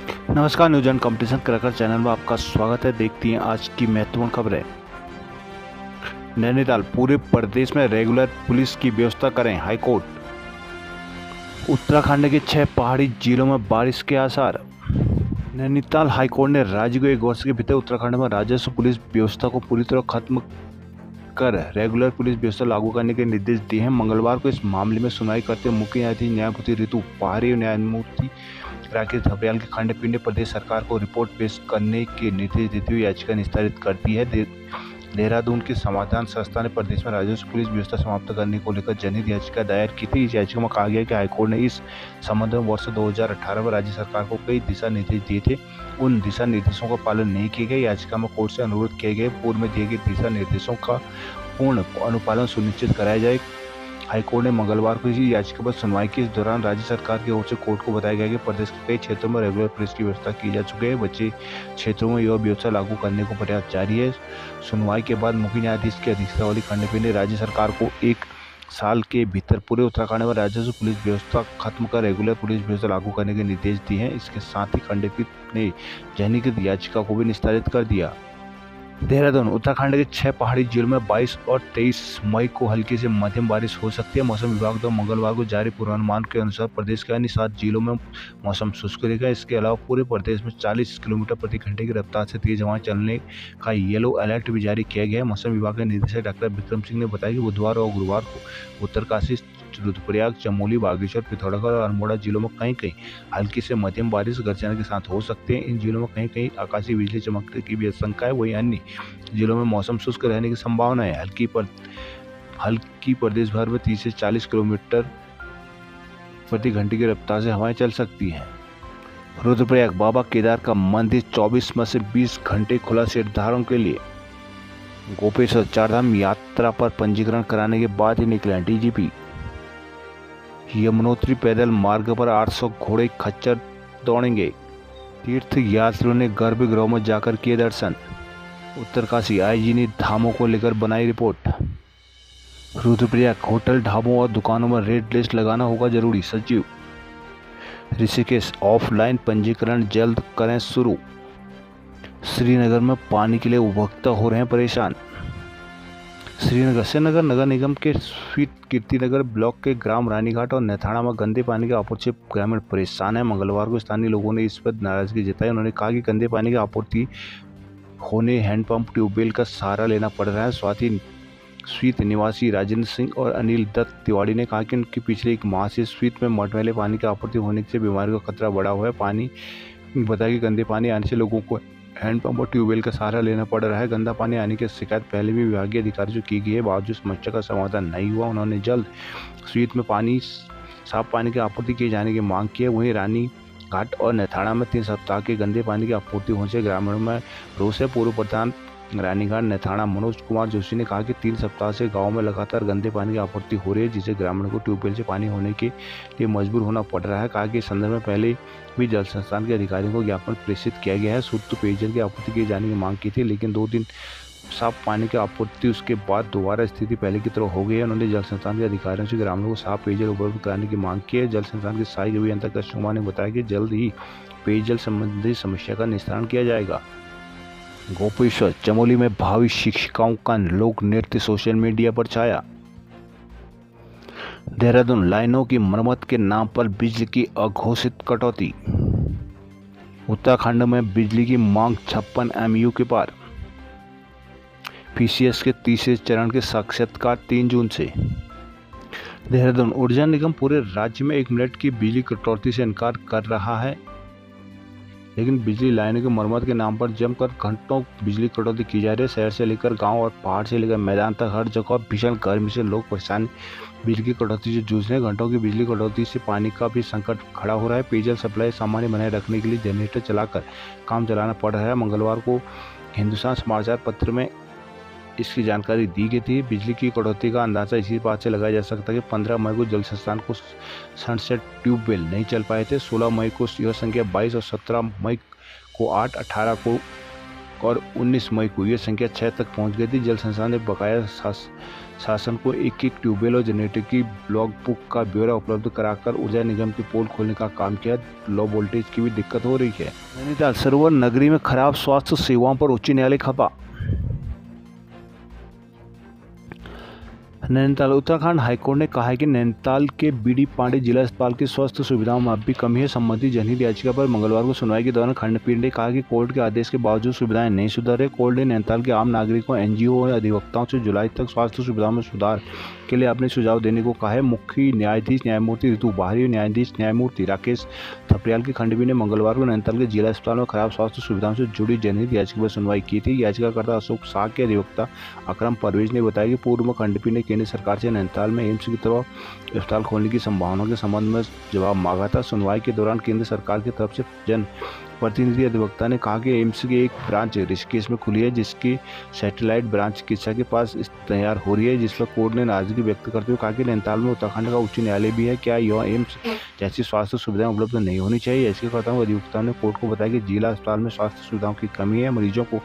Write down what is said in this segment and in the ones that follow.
नमस्कार, news and competition cracker channel में आपका स्वागत है। देखती हैं आज की महत्वपूर्ण खबरें। नैनीताल, पूरे प्रदेश में रेगुलर पुलिस की व्यवस्था करें, हाईकोर्ट। उत्तराखंड के 6 पहाड़ी जिलों में बारिश के आसार। नैनीताल हाईकोर्ट ने राज्य को 1 वर्ष के भीतर उत्तराखंड में राजस्व पुलिस व्यवस्था को पूरी तरह खत्म कर रेगुलर पुलिस व्यवस्था लागू करने के निर्देश दिए हैं। मंगलवार को इस मामले में सुनवाई करते हुए मुख्य न्यायाधीश न्यायमूर्ति ऋतु पहाड़ी और न्यायमूर्ति राकेश धब्रियाल की खंडपीठ ने प्रदेश सरकार को रिपोर्ट पेश करने के निर्देश देते हुए याचिका निस्तारित कर दी है। देहरादून की समाधान संस्था ने प्रदेश में राजस्व पुलिस व्यवस्था समाप्त करने को लेकर जनहित याचिका दायर की थी। इस याचिका में कहा गया कि हाईकोर्ट ने इस संबंध में वर्ष 2018 में राज्य सरकार को कई दिशा निर्देश दिए थे। उन दिशा निर्देशों का पालन नहीं किया गया। याचिका में कोर्ट से अनुरोध किए गए पूर्व में दिए गए दिशा निर्देशों का पूर्ण अनुपालन सुनिश्चित कराया जाए। हाईकोर्ट ने मंगलवार को इसी याचिका पर सुनवाई की। इस दौरान राज्य सरकार की ओर से कोर्ट को बताया गया कि प्रदेश के कई क्षेत्रों में रेगुलर पुलिस की व्यवस्था की जा चुकी है। बचे क्षेत्रों में यह व्यवस्था लागू करने को प्रयास जारी है। सुनवाई के बाद मुख्य न्यायाधीश की अध्यक्षता वाली खंडपीठ ने राज्य सरकार को 1 साल के भीतर पूरे उत्तराखंड में राजस्व पुलिस व्यवस्था खत्म कर रेगुलर पुलिस व्यवस्था लागू करने के निर्देश दिए हैं। इसके साथ ही खंडपीठ ने जनहित याचिका को भी निस्तारित कर दिया। देहरादून, उत्तराखंड के 6 पहाड़ी जिलों में 22 और 23 मई को हल्की से मध्यम बारिश हो सकती है। मौसम विभाग द्वारा मंगलवार को जारी पूर्वानुमान के अनुसार प्रदेश के अन्य 7 जिलों में मौसम शुष्क रहेगा। इसके अलावा पूरे प्रदेश में 40 किलोमीटर प्रति घंटे की रफ्तार से तेज हवाएं चलने का येलो अलर्ट भी जारी किया गया है। मौसम विभाग के निदेशक डॉक्टर विक्रम सिंह ने बताया कि बुधवार और गुरुवार को उत्तरकाशी, रुद्रप्रयाग, चमोली, बागेश्वर, पिथौरागढ़ और अल्मोड़ा जिलों में कहीं कहीं हल्की से मध्यम बारिश गर्जना के साथ हो सकते हैं। इन जिलों में कहीं कहीं आकाशीय बिजली चमकने की भी आशंका है। वहीं अन्य जिलों में मौसम शुष्क रहने की संभावना है। हल्की प्रदेश भर में 30 से 40 किलोमीटर प्रति घंटे की रफ्तार से हवाएं चल सकती हैं। रुद्रप्रयाग, बाबा केदार का मंदिर 24 में से 20 घंटे खुला श्रद्धालुओं के लिए। गोपेश्वर, चारधाम यात्रा पर पंजीकरण कराने के बाद ही निकले डीजीपी। यमुनोत्री पैदल मार्ग पर 800 घोड़े खच्चर दौड़ेंगे। तीर्थ यात्रियों ने गर्भगृह में जाकर किए दर्शन। उत्तरकाशी, आईजी ने धामों को लेकर बनाई रिपोर्ट। रुद्रप्रयाग, होटल, ढाबों और दुकानों में रेड लिस्ट लगाना होगा जरूरी, सचिव। ऋषिकेश, ऑफलाइन पंजीकरण जल्द करें शुरू। श्रीनगर में पानी के लिए उपभोक्ता हो रहे हैं परेशान। श्रीनगर नगर निगम के स्वीट कीर्तिनगर ब्लॉक के ग्राम रानीघाट और नेथाड़ा में गंदे पानी की आपूर्ति से ग्रामीण परेशान है। मंगलवार को स्थानीय लोगों ने इस पर नाराजगी जताई। उन्होंने कहा कि गंदे पानी की आपूर्ति होने हैंडपंप, ट्यूबवेल का सहारा लेना पड़ रहा है। साथ ही स्वीत निवासी राजेंद्र सिंह और अनिल दत्त तिवारी ने कहा कि उनके पिछले 1 माह से स्वीत में मटमैले पानी की आपूर्ति होने से बीमारी का खतरा बढ़ा हुआ है। पानी बताया कि गंदे पानी आने से लोगों को हैंडपंप और ट्यूबवेल का सहारा लेना पड़ रहा है। गंदा पानी आने की शिकायत पहले भी विभागीय अधिकारियों से की गई है, बावजूद समस्या का समाधान नहीं हुआ। उन्होंने जल्द स्वीत में साफ पानी की आपूर्ति किए जाने की मांग की है। वहीं रानीघाट और नेथाड़ा में 3 सप्ताह के गंदे पानी की आपूर्ति होने से ग्रामीणों में रोष है। पूर्व प्रधान रानीघाट नेथाड़ा मनोज कुमार जोशी ने कहा कि 3 सप्ताह से गांव में लगातार गंदे पानी की आपूर्ति हो रही है, जिससे ग्रामीणों को ट्यूबवेल से पानी होने के लिए मजबूर होना पड़ रहा है। कहा कि इस संदर्भ में पहले भी जल संस्थान के अधिकारियों को ज्ञापन प्रेषित किया गया है। शुद्ध पेयजल की आपूर्ति किए जाने की मांग की थी, लेकिन 2 दिन साफ पानी की आपूर्ति उसके बाद दोबारा स्थिति पहले की तरह हो गई है। उन्होंने जल संस्थान के अधिकारियों से ग्रामीणों को साफ पेयजल उपलब्ध कराने की मांग की है। जल संस्थान के सहायक अभियंता कृष्ण कुमार ने बताया कि जल्द ही पेयजल संबंधी समस्या का निस्तारण किया जाएगा। गोपेश्वर, चमोली में भावी शिक्षिकाओं का लोक नृत्य सोशल मीडिया पर छाया। देहरादून, लाइनों की मरम्मत के नाम पर बिजली की अघोषित कटौती। उत्तराखंड में बिजली की मांग 56 MU के पार। PCS के तीसरे चरण के साक्षात्कार 3 जून से। देहरादून, ऊर्जा निगम पूरे राज्य में 1 मिनट की बिजली कटौती से इनकार कर रहा है, लेकिन बिजली लाइनों की मरम्मत के नाम पर जमकर घंटों बिजली कटौती की जा रही है। शहर से लेकर गांव और पहाड़ से लेकर मैदान तक हर जगह भीषण गर्मी से लोग परेशान बिजली की कटौती से जूझ रहे हैं। घंटों की बिजली कटौती से पानी का भी संकट खड़ा हो रहा है। पेयजल सप्लाई सामान्य बनाए रखने के लिए जनरेटर चलाकर काम चलाना पड़ रहा है। मंगलवार को हिंदुस्तान समाचार पत्र में इसकी जानकारी दी गई थी। बिजली की कटौती का अंदाजा इसी बात से लगाया जा सकता है कि 15 मई को जल संस्थान को सनसेट ट्यूबवेल नहीं चल पाए थे। 16 मई को यह संख्या 22 और 17 मई को 8, 18 को और 19 मई को यह संख्या 6 तक पहुंच गई थी। जल संस्थान ने बकाया शासन को एक ट्यूबवेल और जनरेटर की ब्लॉक बुक का ब्यौरा उपलब्ध कराकर ऊर्जा निगम की पोल खोलने का काम किया। लो वोल्टेज की भी दिक्कत हो रही है। नैनीताल सरोवर नगरी में खराब स्वास्थ्य सेवाओं पर उच्च न्यायालय खपा। नैनीताल उत्तराखंड हाईकोर्ट ने कहा है कि नैनीताल के बीडी पांडे जिला अस्पताल की स्वास्थ्य सुविधाओं में अब भी कमी है। संबंधित जनहित याचिका पर मंगलवार को सुनवाई के दौरान खंडपीठ ने कहा कि कोर्ट के आदेश के बावजूद सुविधाएं नहीं सुधर रही। कोर्ट ने नैनीताल के आम नागरिकों, एनजीओ और अधिवक्ताओं से जुलाई तक स्वास्थ्य सुविधाओं में सुधार के लिए अपने सुझाव देने को कहा है। मुख्य न्यायाधीश न्यायमूर्ति ऋतु बाहरी और न्यायाधीश न्यायमूर्ति राकेश थपलियाल की खंडपीठ ने मंगलवार को नैनीताल के जिला अस्पताल में खराब स्वास्थ्य सुविधाओं से जुड़ी जनहित याचिका पर सुनवाई की थी। याचिकाकर्ता अशोक शाह के अधिवक्ता अकरम परवेज ने बताया कि पूर्व में खंडपीठ ने केंद्र सरकार से नैनीताल में एम्स की तरफ अस्पताल खोलने की संभावनाओं के संबंध में जवाब मांगा था। सुनवाई के दौरान केंद्र सरकार की तरफ से जन प्रतिनिधि अधिवक्ता ने कहा कि एम्स की एक ब्रांच ऋषिकेश में खुली है, जिसकी सैटेलाइट ब्रांच चिकित्सा के पास तैयार हो रही है, जिस पर कोर्ट ने नाराजगी व्यक्त करते हुए कहा कि नैनीताल में उत्तराखंड का उच्च न्यायालय भी है, क्या यह एम्स जैसी स्वास्थ्य सुविधाएं उपलब्ध नहीं होनी चाहिए। याचिकाकर्ताओं अधिवक्ताओं ने कोर्ट को बताया कि जिला अस्पताल में स्वास्थ्य सुविधाओं की कमी है, मरीजों को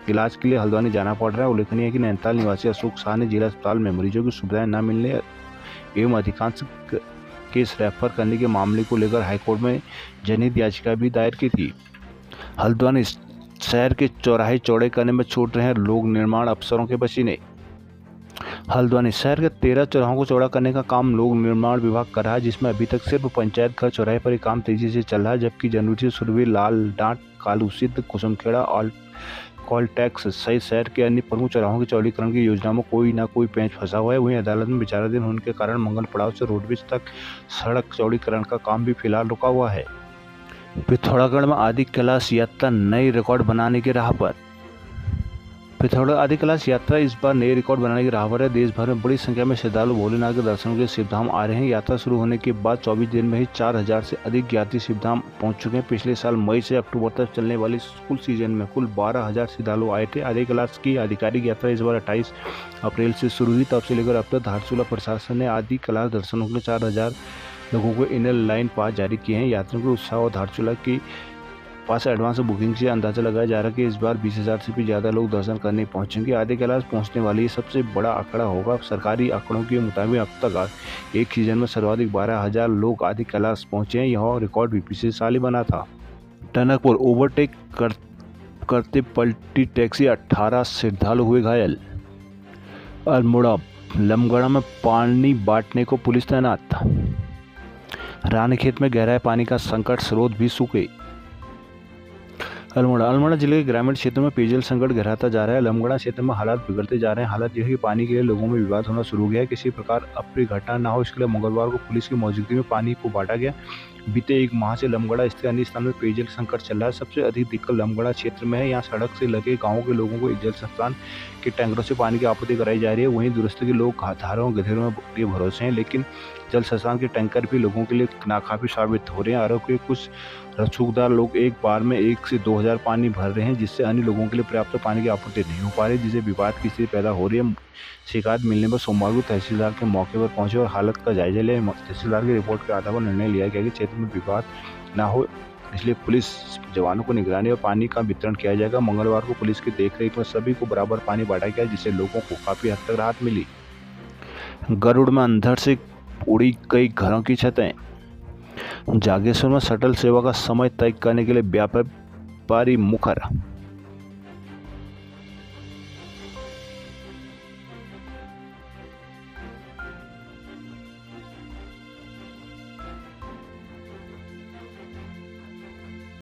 इलाज के लिए हल्द्वानी जाना पड़ रहा है। उल्लेखनीय है कि नैनीताल निवासी अशोक शाह ने जिला अस्पताल में मरीजों की सुविधाएं न मिलने एवं अधिकांश केस रेफर करने के मामले को लेकर हाईकोर्ट में जनहित याचिका भी दायर की थी। हल्द्वानी शहर के चौराहे चौड़े करने में छूट रहे हैं लोक निर्माण अफसरों के पसीने। हल्द्वानी शहर के 13 चौराहों को चौड़ा करने का काम लोक निर्माण विभाग कर रहा है, जिसमें अभी तक सिर्फ पंचायत घर चौराहे पर ही काम तेजी से चल रहा है, जबकि जनवरी से शुरू हुई लाल डांट, कालूसिद्ध, कुसुमखेड़ा और कॉलटैक्स सहित शहर के अन्य प्रमुख चौराहों के चौड़ीकरण की योजना में कोई न कोई पेंच फंसा हुआ है। वहीं अदालत में विचाराधीन होने के कारण मंगल पड़ाव से रोडवेज तक सड़क चौड़ीकरण का काम भी फिलहाल रुका हुआ है। पिथौरागढ़ में आदि कैलाश यात्रा नई रिकॉर्ड बनाने की राह पर। पिथौरागढ़ आदि कैलाश यात्रा इस बार नए रिकॉर्ड बनाने की राह पर है। देश भर में बड़ी संख्या में श्रद्धालु भोलेनाथ के दर्शन के लिए शिवधाम आ रहे हैं। यात्रा शुरू होने के बाद 24 दिन में ही 4000 से अधिक यात्री शिवधाम पहुंच चुके हैं। पिछले साल मई से अक्टूबर तक चलने वाली कुल सीजन में कुल 12000 श्रद्धालु आए थे। आदि कैलाश की आधिकारिक यात्रा इस बार 28 अप्रैल से शुरू हुई। तब से लेकर अब तक धारचूला प्रशासन ने आदि कैलाश दर्शनों के लिए 4000 लोगों को इनर लाइन पास जारी किए हैं। यात्रियों के उत्साह और धारचूला की पास एडवांस बुकिंग से अंदाजा लगाया जा रहा है कि इस बार 20,000 से भी ज़्यादा लोग दर्शन करने पहुंचेंगे। आदि कैलाश पहुंचने वाली सबसे बड़ा आंकड़ा होगा। सरकारी आंकड़ों के मुताबिक अब तक एक सीजन में सर्वाधिक 12,000 लोग आदि कैलाश पहुंचे हैं। यह रिकॉर्ड भी पिछले साल ही बना था। टनकपुर ओवरटेक करते पलटी टैक्सी, 18 श्रद्धालु हुए घायल। अल्मोड़ा लमगड़ा में पानी बांटने को पुलिस तैनात। रानीखेत में गहराए पानी का संकट, स्रोत भी सूखे। अल्मोड़ा जिले के ग्रामीण क्षेत्रों में पेयजल संकट गहराता जा रहा है। लमगड़ा क्षेत्र में हालात बिगड़ते जा रहे हैं। हालात यह है कि पानी के लिए लोगों में विवाद होना शुरू हो गया है। किसी प्रकार अप्रिय घटना न हो, इसके लिए मंगलवार को पुलिस की मौजूदगी में पानी को बांटा गया। बीते एक माह से लमगड़ा स्थित अन्य स्थानों में पेयजल संकट चल रहा है। सबसे अधिक दिक्कत लमगड़ा क्षेत्र में है। यहाँ सड़क से लगे गाँवों के लोगों को जल संस्थान के टैंकरों से पानी की आपूर्ति कराई जा रही है। वहीं दूरस्थ के लोग धारों गधेरों के भरोसे हैं, लेकिन जल संस्थान के टैंकर भी लोगों के लिए नाकाफी साबित हो रहे हैं। आरोप के कुछ रसूखदार लोग एक बार में 1 से 2000 पानी भर रहे हैं, जिससे अन्य लोगों के लिए पर्याप्त पानी की आपूर्ति नहीं हो पा रही, जिससे विवाद की स्थिति पैदा हो रही है। शिकायत मिलने पर सोमवार को तहसीलदार के मौके पर पहुंचे और हालत का जायजा लिया। तहसीलदार की रिपोर्ट के आधार पर निर्णय लिया गया कि क्षेत्र में विवाद न हो, इसलिए पुलिस जवानों को निगरानी और पानी का वितरण किया जाएगा। मंगलवार को पुलिस की देखरेख में सभी को बराबर पानी बांटा गया, जिससे लोगों को काफी हद तक राहत मिली। गरुड़ में अंधड़ से उड़ी कई घरों की छतें। जागेश्वर में शटल सेवा का समय तय करने के लिए व्यापारी मुखर।